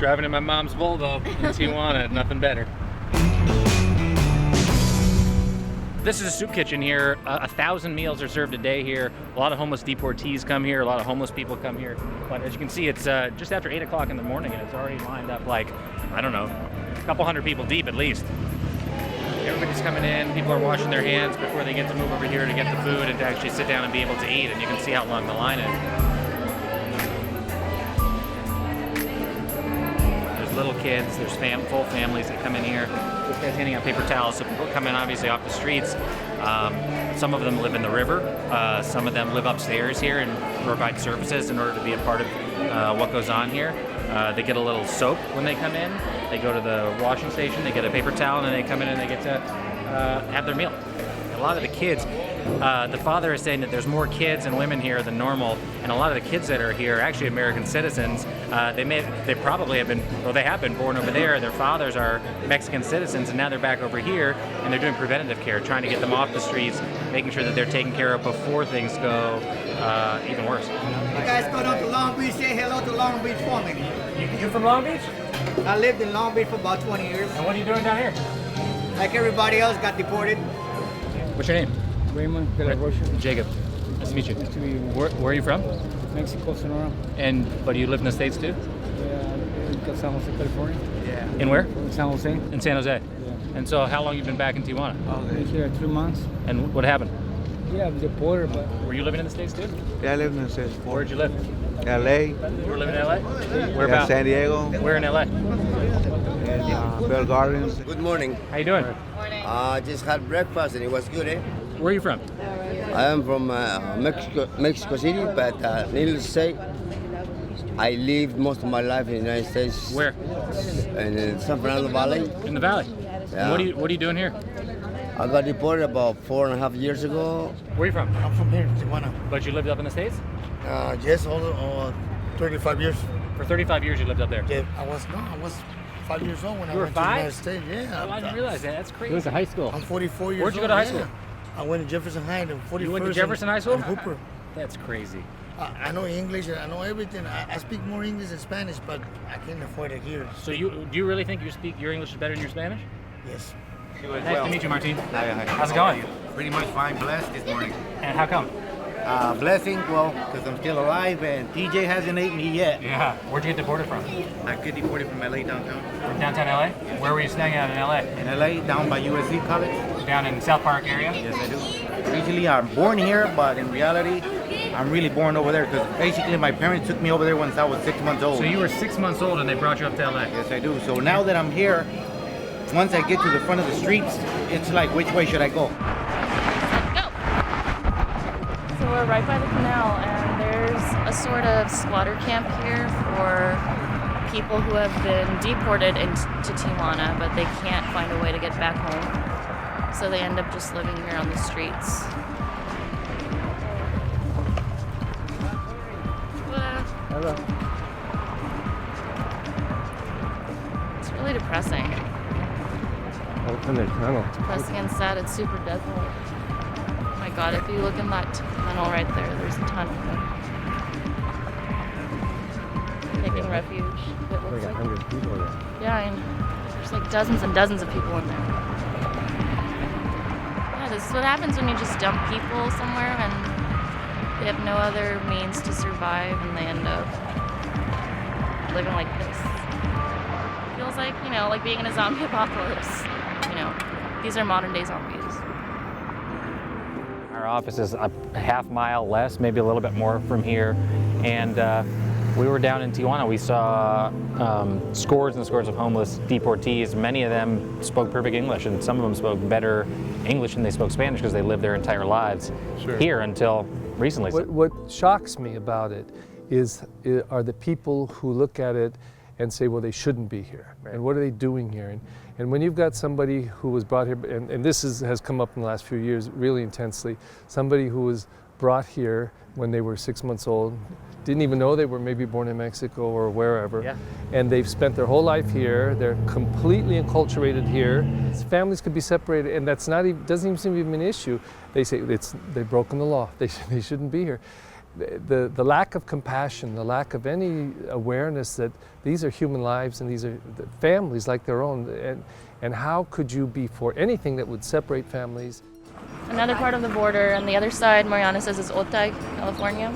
Driving in my mom's Volvo in Tijuana, nothing better. This is a soup kitchen here. 1,000 meals are served a day here. A lot of homeless deportees come here. A lot of homeless people come here. But as you can see, it's just after 8 o'clock in the morning, and it's already lined up like, I don't know, a couple hundred people deep at least. Everybody's coming in. People are washing their hands before they get to move over here to get the food and to actually sit down and be able to eat. And you can see how long the line is. Little kids, there's full families that come in here. This guy's handing out paper towels, so people come in obviously off the streets. Some of them live in the river. Some of them live upstairs here and provide services in order to be a part of what goes on here. They get a little soap when they come in. They go to the washing station, they get a paper towel, and then they come in and they get to have their meal. A lot of the kids, the father is saying that there's more kids and women here than normal, and a lot of the kids that are here are actually American citizens. They probably have been, well, they have been born over there. Their fathers are Mexican citizens, and now they're back over here, and they're doing preventative care, trying to get them off the streets, making sure that they're taken care of before things go even worse. You guys go down to Long Beach, say hello to Long Beach for me. You from Long Beach? I lived in Long Beach for about 20 years. And what are you doing down here? Like everybody else, got deported. What's your name? Raymond de la Rocha. Jacob. Nice to meet you. Nice to meet you. Where are you from? Mexico, Sonora. But you live in the States too? Yeah, in San Jose, California. Yeah. In where? In San Jose. In San Jose. Yeah. And so how long you been back in Tijuana? Been here 3 months. And what happened? Yeah, I was deported, but... Were you living in the States too? Yeah, I live in the States. Where'd you live? LA. You were living in LA? Where Yeah, about? San Diego. Where in LA? And Bell Gardens. Good morning. How you doing? Just had breakfast and it was good, eh? Where are you from? I am from Mexico City, but needless to say, I lived most of my life in the United States. Where? In San Fernando Valley. In the valley. Yeah. And what are you doing here? I got deported about 4.5 years ago. Where are you from? I'm from here, Tijuana. But you lived up in the States? Yes, all 35 years. For 35 years you lived up there? Yeah, I was 5 years old when I were went 5? to the United States. Yeah. Oh, I didn't realize that. That's crazy. You went to high school. I'm 44 years old. Where'd you go to high school? Yeah. I went to Jefferson High and 41st. You went to Jefferson High School? And Hooper. That's crazy. I know English and I know everything. I speak more English than Spanish, but I can't afford it here. So do you really think your English is better than your Spanish? Yes. Nice to meet you, Martin. Hi. How's it going? Pretty much fine, blessed this morning. And how come? Blessing, well, because I'm still alive and TJ hasn't ate me yet. Yeah. Where'd you get deported from? I get deported from LA downtown. From downtown LA? Where were you staying at in LA? In LA, down by USC College. Down in South Park area? Yes, I do. Originally, I'm born here, but in reality, I'm really born over there because basically my parents took me over there once I was 6 months old. So you were 6 months old and they brought you up to LA? Yes, I do. So now that I'm here, once I get to the front of the streets, it's like, which way should I go? So we're right by the canal, and there's a sort of squatter camp here for people who have been deported into Tijuana, but they can't find a way to get back home. So they end up just living here on the streets. Hello. It's really depressing. Open the tunnel. Depressing and sad. It's super desolate. Oh my god, if you look in that tunnel right there, there's a ton of them. Taking refuge. It looks Like like 100 people there. yeah, and there's like dozens and dozens of people in there. Yeah, this is what happens when you just dump people somewhere and they have no other means to survive and they end up living like this. It feels like, like being in a zombie apocalypse. These are modern day zombies. Our office is a half mile less, maybe a little bit more from here. And we were down in Tijuana. We saw scores and scores of homeless deportees. Many of them spoke perfect English, and some of them spoke better English than they spoke Spanish because they lived their entire lives here until recently. What shocks me about it are the people who look at it and say, well, they shouldn't be here. Right. And what are they doing here? And when you've got somebody who was brought here, and this has come up in the last few years really intensely, somebody who was brought here when they were 6 months old, didn't even know they were maybe born in Mexico or wherever, and they've spent their whole life here, they're completely enculturated here. Families could be separated, and that's not even, doesn't even seem to be an issue. They say they've broken the law, they shouldn't be here. the lack of compassion, the lack of any awareness that these are human lives and these are families like their own, and how could you be for anything that would separate families? Another part of the border, on the other side, Mariana says, is Otay, California.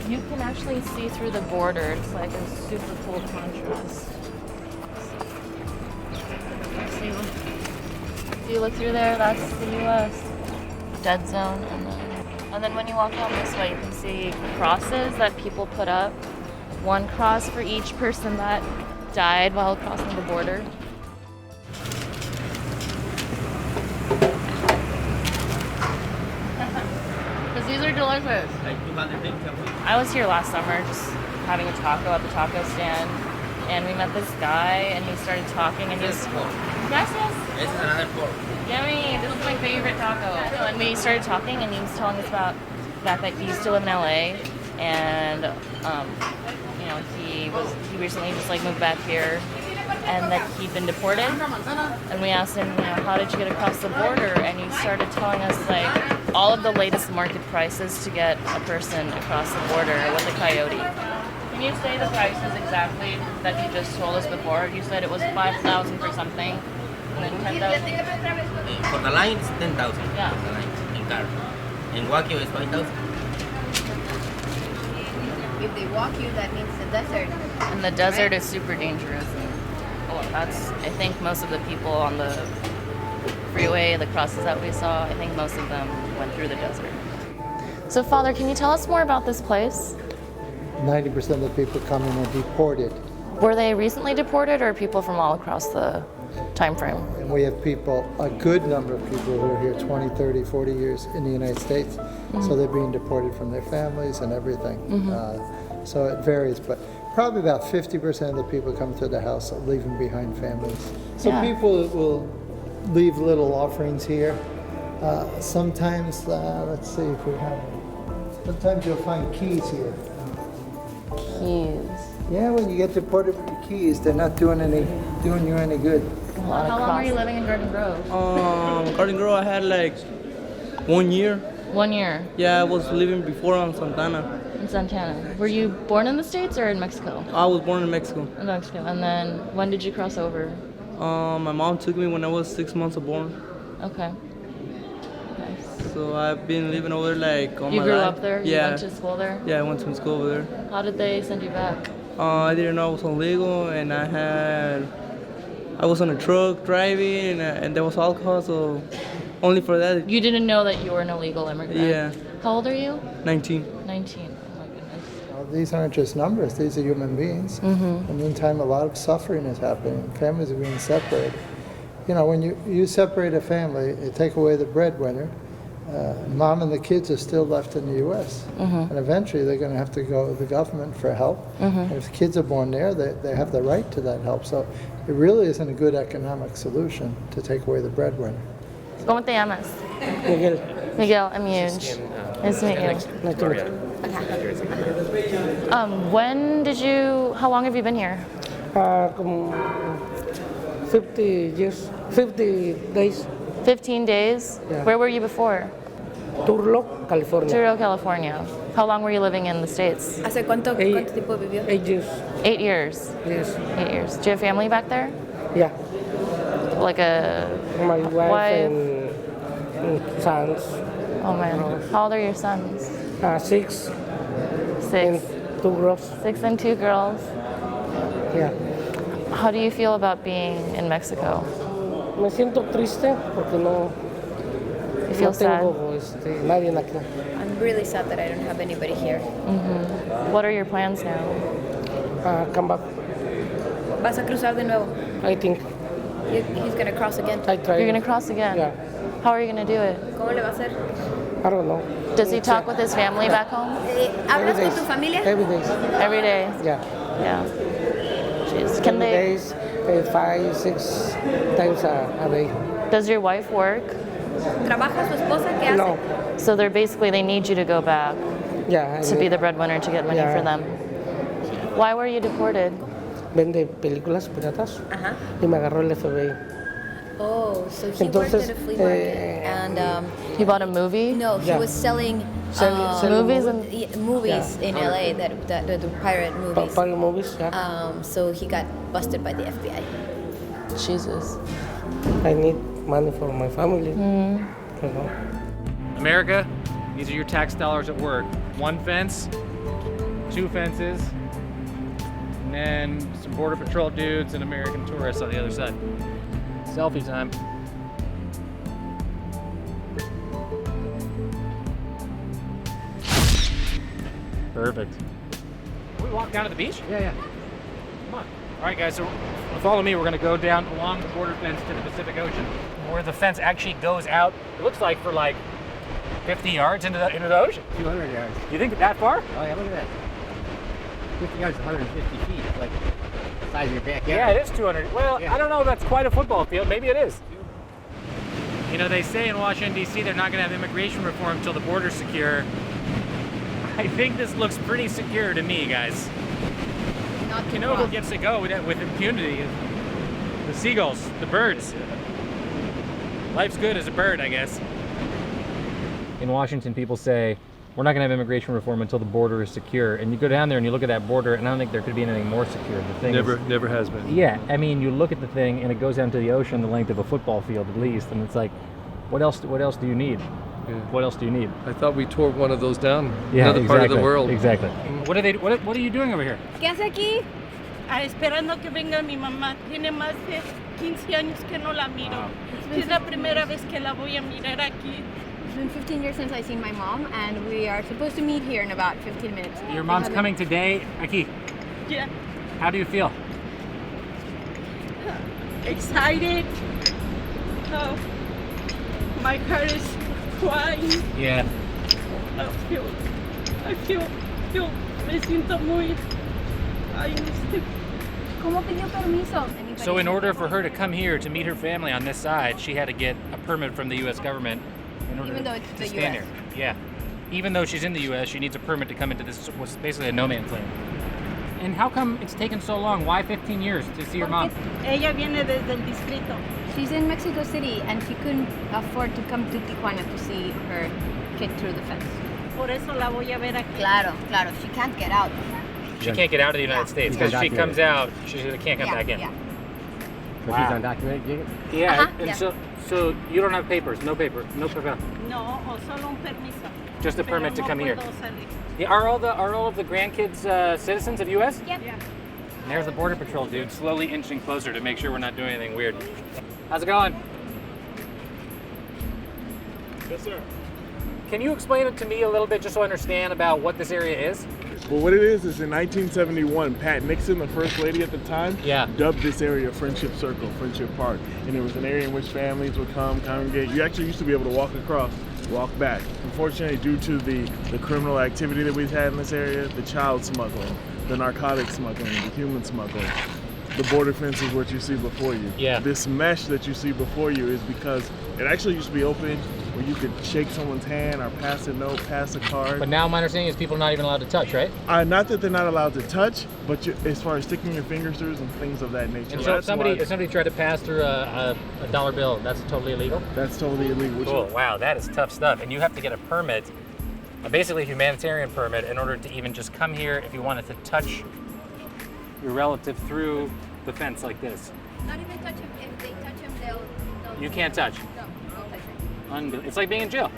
You can actually see through the border. It's like a super cool contrast. See, if you look through there, that's the U.S. dead zone. And then when you walk down this way, you can see crosses that people put up. One cross for each person that died while crossing the border. Because these are delicious. I was here last summer just having a taco at the taco stand, and we met this guy, and he started talking, and he was... Gracias. This is another pork. Yummy, this is my favorite taco. And we started talking, and he was telling us about the fact that he used to live in LA, and you know, he recently just like moved back here, and that he'd been deported. And we asked him, you know, how did you get across the border? And he started telling us like all of the latest market prices to get a person across the border with a coyote. Can you say the prices exactly that you just told us before? You said it was 5,000 for something, and then 10,000. For the line, it's 10,000. Yeah. For the line in car. In Wagyu, it's 5,000. If they walk you, that means the desert. And the desert is super dangerous. And, that's, I think most of the people on the freeway, the crosses that we saw, I think most of them went through the desert. So, Father, can you tell us more about this place? 90% of the people coming are deported. Were they recently deported or people from all across the time frame? And we have people, a good number of people who are here 20, 30, 40 years in the United States. Mm-hmm. So they're being deported from their families and everything. Mm-hmm. So it varies, but probably about 50% of the people come to the house are leaving behind families. So people will leave little offerings here. Sometimes, let's see if we have, sometimes you'll find keys here. Keys. Yeah, when you get deported with your keys, they're not doing you any good. How long were you living in Garden Grove? Garden Grove, I had like 1 year. 1 year? Yeah, I was living before on Santana. In Santana. Were you born in the States or in Mexico? I was born in Mexico. In Mexico. And then when did you cross over? My mom took me when I was 6 months born. Okay. Nice. So I've been living over there like all my life. You grew up there? Yeah. You went to school there? Yeah, I went to school over there. How did they send you back? I didn't know I was illegal, and I was on a truck driving, and there was alcohol, so only for that. You didn't know that you were an illegal immigrant? Yeah. How old are you? 19. 19. Oh my goodness. Well, these aren't just numbers, these are human beings. Mm-hmm. In the meantime, a lot of suffering is happening. Families are being separated. You know, when you separate a family, you take away the breadwinner, mom and the kids are still left in the U.S. Mm-hmm. And eventually they're going to have to go to the government for help. Mm-hmm. And if kids are born there, they have the right to that help. So it really isn't a good economic solution to take away the breadwinner. ¿Cómo te llamas? Miguel. Miguel, I'm Yuge. Nice to meet you. When did you, how long have you been here? Como 50 years, 50 days. 15 days? Yeah. Where were you before? Turlock, California. Turlock, California. How long were you living in the States? ¿Hace cuánto tiempo vivió? 8 years. 8 years? Yes. 8 years. Do you have family back there? Yeah. Like a My wife and sons. Oh man. How old are your sons? 6. 6. And 2 girls. 6 and 2 girls. Yeah. How do you feel about being in Mexico? Me siento triste porque no tengo nadie aquí. I'm really sad that I don't have anybody here. Mm-hmm. What are your plans now? Come back. ¿Vas a cruzar de nuevo? I think. He's going to cross again. I try. You're going to cross again? Yeah. How are you going to do it? ¿Cómo le va a hacer? I don't know. Does he talk with his family back home? ¿Hablas con tu familia? Every day. Every day? Yeah. Yeah. Jeez. Can they? Days, 5, 6 times a day. Does your wife work? ¿Trabaja su esposa? ¿Qué hace? No. So they need you to go back. Yeah. To be the breadwinner to get money for them. Why were you deported? Vende películas piratas y me agarró el FBI. Oh, so he worked at a flea market, and He bought a movie? no, he was selling movies and movies in LA that the pirate movies. Pirate movies, yeah. So he got busted by the FBI. Jesus. I need money for my family. You know. America, these are your tax dollars at work. 1 fence, 2 fences, and then some Border Patrol dudes and American tourists on the other side. Selfie time. Perfect. Can we walk down to the beach? Yeah. Come on. All right, guys, so follow me. We're gonna go down along the border fence to the Pacific Ocean, where the fence actually goes out, it looks like for like 50 yards into the ocean. 200 yards. You think that far? Oh yeah, look at that. 50 yards is 150 feet. It's like the size of your backyard. Yeah, it is 200. Well, Yeah. I don't know if that's quite a football field. Maybe it is. You know, they say in Washington, D.C., they're not going to have immigration reform until the border's secure. I think this looks pretty secure to me, guys. You know who gets to go with impunity? The seagulls, the birds. Life's good as a bird, I guess. In Washington, people say, we're not going to have immigration reform until the border is secure. And you go down there and you look at that border, and I don't think there could be anything more secure. The thing Never has been. Yeah, I mean, you look at the thing, and it goes down to the ocean, the length of a football field at least, and it's like, what else do you need? Yeah. What else do you need? I thought we tore one of those down. Yeah, Another part of the world. Exactly. What are you doing over here? ¿Qué hace aquí? Esperando que venga mi mamá. Tiene más de 15 años que no la miro. Es la primera vez que la voy a mirar aquí. It's been 15 years since I've seen my mom, and we are supposed to meet here in about 15 minutes. Your mom's coming today, Aki. Yeah. How do you feel? Excited. Oh, my heart is crying. Yeah. I feel, me siento muy, ay, no sé. ¿Cómo pidió permiso? So in order for her to come here to meet her family on this side, she had to get a permit from the U.S. government in order Even though it's to the stand US. here. Yeah. Even though she's in the U.S., she needs a permit to come into this, what's basically a no man's land. And how come it's taken so long? Why 15 years to see your mom? Ella viene desde el distrito. She's in Mexico City, and she couldn't afford to come to Tijuana to see her kid through the fence. Por eso la voy a ver aquí. Claro. She can't get out. She can't get out of the United States because if she comes out, she can't come back in. Yeah. But she's undocumented, Jacob? Yeah, and yeah. so you don't have papers, no papel. No, o solo un permiso. Just a permit to Pero come no here. puedo salir. Yeah, are all of the grandkids citizens of U.S.? Yep. Yeah. And there's the Border Patrol dude slowly inching closer to make sure we're not doing anything weird. How's it going? Yes, sir. Can you explain it to me a little bit just so I understand about what this area is? Well, what it is in 1971, Pat Nixon, the first lady at the time, dubbed this area Friendship Circle, Friendship Park. And it was an area in which families would come, congregate. You actually used to be able to walk across, walk back. Unfortunately, due to the criminal activity that we've had in this area, the child smuggling, the narcotic smuggling, the human smuggling, the border fence is what you see before you. Yeah. This mesh that you see before you is because it actually used to be open where you could shake someone's hand or pass a note, pass a card. But now my understanding is people are not even allowed to touch, right? Not that they're not allowed to touch, but as far as sticking your fingers through and things of that nature. And so if somebody tried to pass through a dollar bill, that's totally illegal? That's totally illegal. Cool, wow, that is tough stuff. And you have to get a permit, basically a humanitarian permit, in order to even just come here if you wanted to touch your relative through the fence like this. Not even touch him. If they touch him, they'll You can't touch. No, don't touch him. It's like being in jail.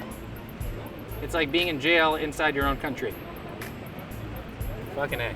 It's like being in jail inside your own country. Fucking A.